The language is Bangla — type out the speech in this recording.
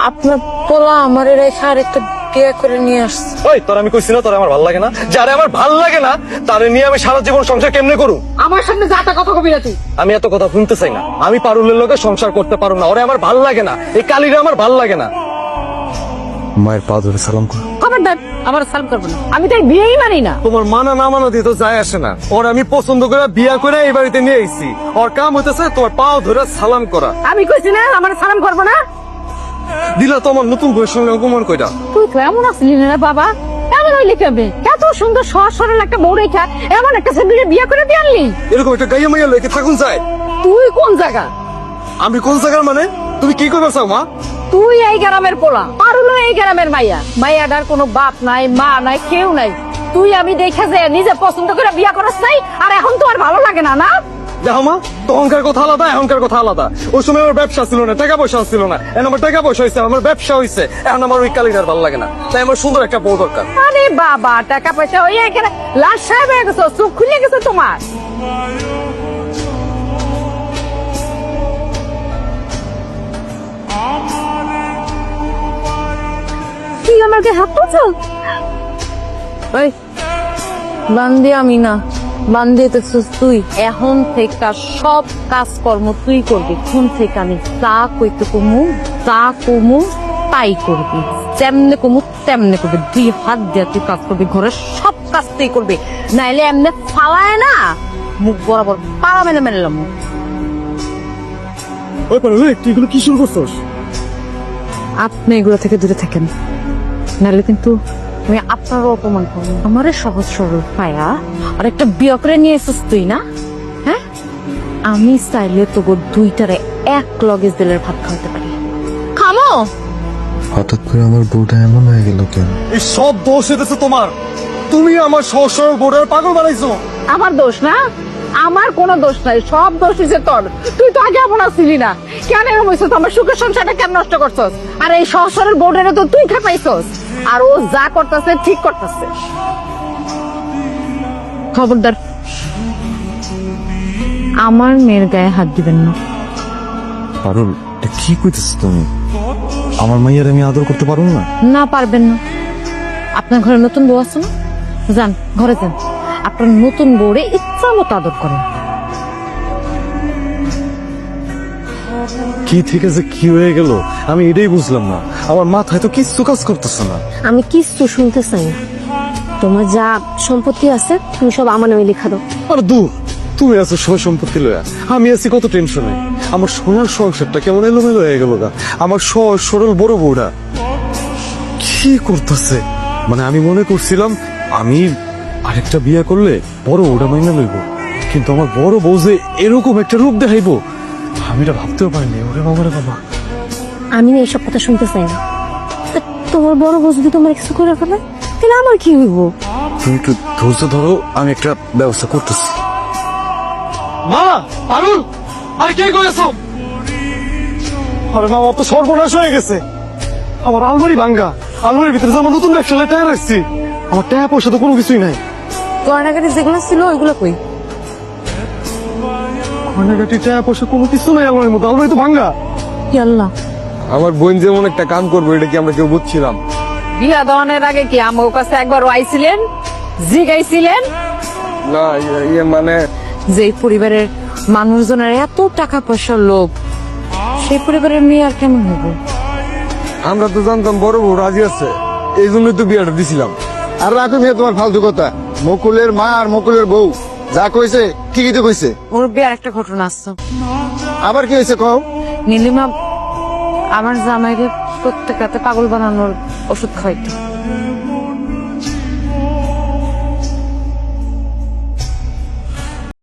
আপনার পোলা আমার রেখা আর একটা বিয়ে করে নিয়ে আসছে। ওই তোর আমি কইছি না তোর আমার ভালো লাগে না, যারে আমার ভালো লাগে না তারে নিয়ে আমি সারা জীবন সংসার কেমনে করু? আমার সামনে যা তা কথা কবি না তুই। আমি এত কথা শুনতে চাই না, আমি পারুলের লোকে সংসার করতে পারো না, ওরে আমার ভালো লাগে না, এই কালীরা আমার ভালো লাগে না। মায়ের পা ধরে সালাম কর। খবরদার আমার সালাম করবো না, আমি তাই বিয়েই মানি না। তোমার মানা না মানা দিয়ে তো যায় আসে না, ওর আমি পছন্দ করে বিয়া করে এই বাড়িতে নিয়ে আইছি, ওর কাম হইতেছে তোমার পাও ধরে সালাম করা। আমি কইছি না আমার সালাম করবো না। দিলা তো আমার নতুন বইয়ের সঙ্গে অপমান কইরা। তুই কেমন আসলি না বাবা? এমন হইলে কেমন? এত সুন্দর সহজ সরল একটা বউ রেখা এমন একটা ছেলে বিয়ে করে দিয়ে আনলি? এরকম একটা গাইয়া মাইয়া লইকে থাকুন যায়? তুই কোন জায়গা? আমি কোন জায়গার মানে? তুমি কি করবে চাও মা? তুই এই গ্রামের পোলা, আর হলো এই গ্রামের মাইয়া। মাইয়াটার কোনো বাপ নাই, মা নাই, কেউ নাই। তুই আমি দেখে যে নিজে পছন্দ করে বিয়া করছ নাই, আর এখন তো আর ভালো লাগে না, না? দেখো মা, তখনকার কথা আলাদা, এখনকার কথা আলাদা। ওই সময় আমার ব্যবসা ছিল না, টাকা পয়সা ছিল না, এখন আমার টাকা পয়সা হয়েছে, আমার ব্যবসা হয়েছে, এখন আমার ওই কালিটার ভালো লাগে না, তাই আমার সুন্দর একটা বউ দরকার। আরে বাবা, টাকা পয়সা ওই এখানে লাশ সাহেব হয়ে গেছো, চোখ খুলে গেছে তোমার। তুই আমাকে হাত তুলছ? ওই বান্দি আমি না, বান্দি দেখছিস তুই। এখন থেকে সব কাজকর্ম তুই করবি। এখন থেকে আমি যা কইতে কমু, যা কমু তাই করবি, যেমনে কমু তেমনে করবি। 2 হাত দিয়ে তুই কাজ করবি, ঘরের সব কাজ তুই করবি, নাইলে এমনি ফালায় না মুখ বরাবর পাড়া মেনে মেলাম। ওই পারো তুই এগুলো কি শুরু করছস? আপনি এগুলো থেকে দূরে থাকেন, নাহলে কিন্তু আমি আপনারও অপমান করবো। আমারে সহজ সরল পায়া আর একটা বিয়ে করে নিয়ে এসেছিস তুই না? হ্যাঁ, আমি চাইলে তোকে 2টারে এক লগে জেলের ভাত খাওয়াতে পারি। খামো। হঠাৎ করে আমার বউটা এমন হয়ে গেল কেন? এই সব দোষ হইতেছে তোমার, তুমি আমার সহজ সরল বোর্ডের পাগল বানাইছো। আমার দোষ না? আমার কোনো দোষ নাই, সব দোষ হচ্ছে তোর। তুই তো আগে এমন আসছিলি না, কেন এরকম হয়েছিস? আমার সুখের সংসারটা কেন নষ্ট করছস? আর এই সহজ সরল বোর্ডের তো তুই খেপাইছস, আর ও যা করতেছে ঠিক করতেছে। খবরদার আমার মেয়ের গায়ে হাত দিবেন না। পারুল, এটা কি কইতেছ তুমি? আমার মাইয়ার আমি আদর করতে পারুম না? না, পারবেন না। আপনার ঘরে নতুন বউ আছে না? যান ঘরে যান, আপনার নতুন বউরে ইচ্ছা মতো আদর করেন। কি থেকে যে কি হয়ে গেল আমি এটাই বুঝলাম না, আমার মাথায় তো কিচ্ছু কাজ করতেছে না। আমি কিচ্ছু শুনতে চাই না। তোমার যা সম্পত্তি আছে তুমি সব আমার নামে লিখা দাও। আর দূর, তুমি আছো সব সম্পত্তি লয়া, আমি আছি কত টেনশনে। আমার সোনার সংসারটা কেমন এলোমেলো হয়ে গেল গা। আমার সহজ সরল বড় বউটা কি করতেছে? মানে আমি মনে করছিলাম আমি আরেকটা বিয়ে করলে বড় বউটা মাইনা লইব, কিন্তু আমার বড় বউ যে এরকম একটা রূপ দেখাইবো আমি এটা ভাবতেও পারিনি। ওরে বাবা রে বাবা, আমি না এইসব কথা শুনতে চাই না। তা তোমার বড় বউ যদি তোমার কিছু করে ফেলে তাহলে আমার কি হইব? তুমি একটু ধৈর্য ধরো, আমি একটা ব্যবস্থা করতেছি। মা, পারুল, আর কে করেছো? আরে মা, অত সর্বনাশ হয়ে গেছে। আমার আলমারি ভাঙ্গা, আলমারির ভিতরে যে আমার নতুন ব্যবসা টাকা রাখছি, আমার টাকা পয়সা তো কোনো কিছুই নাই। গয়নাগাটি যেগুলো ছিল ওইগুলো কই? গয়নাগাটি টাকা পয়সা কোনো কিছু নাই আলমারির মধ্যে, আলমারি তো ভাঙ্গা। কি আল্লাহ! আমার বোন যেমন একটা কাম করবো এটা কি আমরা কেউ বুঝছিলাম? বিয়া দেওয়ানের আগে কি আমার কাছে একবার আইছিলেন, জিগাইছিলেন না মানে যে পরিবারের মানুষজনের এত টাকা পয়সার লোভ, সেই পরিবারের মেয়ে আর কেমন হবে? আমরা তো জানতাম বড় বউ রাজি আছে, এই জন্যই তো বিয়েটা দিছিলাম। আর রাখো মেয়ে তোমার ফালতু কথা। মকুলের মা আর মকুলের বউ যা কইছে ঠিকই তো কইছে। ওর বিয়ার একটা ঘটনা আসছে। আবার কি হয়েছে কও? নীলিমা আমার জামাইকে প্রত্যেক রাতে পাগল বানানোর ওষুধ খাইতো।